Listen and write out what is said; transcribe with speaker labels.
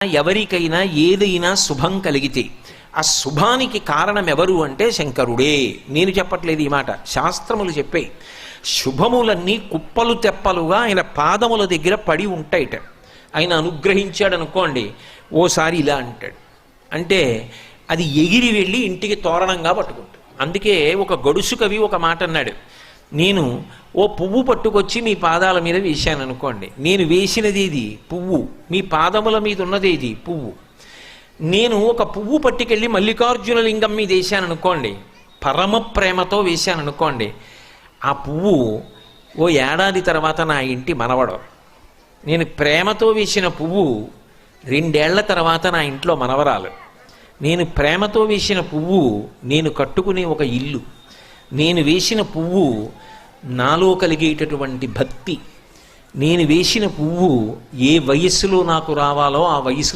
Speaker 1: ఎవరికైనా ఏదైనా శుభం కలిగితే ఆ శుభానికి కారణం ఎవరు అంటే శంకరుడే. నేను చెప్పట్లేదు ఈ మాట, శాస్త్రములు చెప్పాయి. శుభములన్నీ కుప్పలు తెప్పలుగా ఆయన పాదముల దగ్గర పడి ఉంటాయిట. ఆయన అనుగ్రహించాడు అనుకోండి, ఓసారి ఇలా అంటాడు అంటే అది ఎగిరి వెళ్ళి ఇంటికి తోరణంగా పట్టుకుంటాడు. అందుకే ఒక గడుసు కవి ఒక మాట అన్నాడు, నేను ఓ పువ్వు పట్టుకొచ్చి మీ పాదాల మీద వేశాను అనుకోండి, నేను వేసినది ఇది పువ్వు, మీ పాదముల మీద ఉన్నది ఇది పువ్వు. నేను ఒక పువ్వు పట్టుకెళ్ళి మల్లికార్జున లింగం మీద వేశాను అనుకోండి, పరమ ప్రేమతో వేశాను అనుకోండి, ఆ పువ్వు ఓ ఏడాది తర్వాత నా ఇంటి మనవడు. నేను ప్రేమతో వేసిన పువ్వు 2 ఏళ్ల తర్వాత నా ఇంట్లో మనవరాలు. నేను ప్రేమతో వేసిన పువ్వు నేను కట్టుకునే ఒక ఇల్లు. నేను వేసిన పువ్వు నాలో కలిగేటటువంటి భక్తి. నేను వేసిన పువ్వు ఏ వయస్సులో నాకు రావాలో ఆ వయసు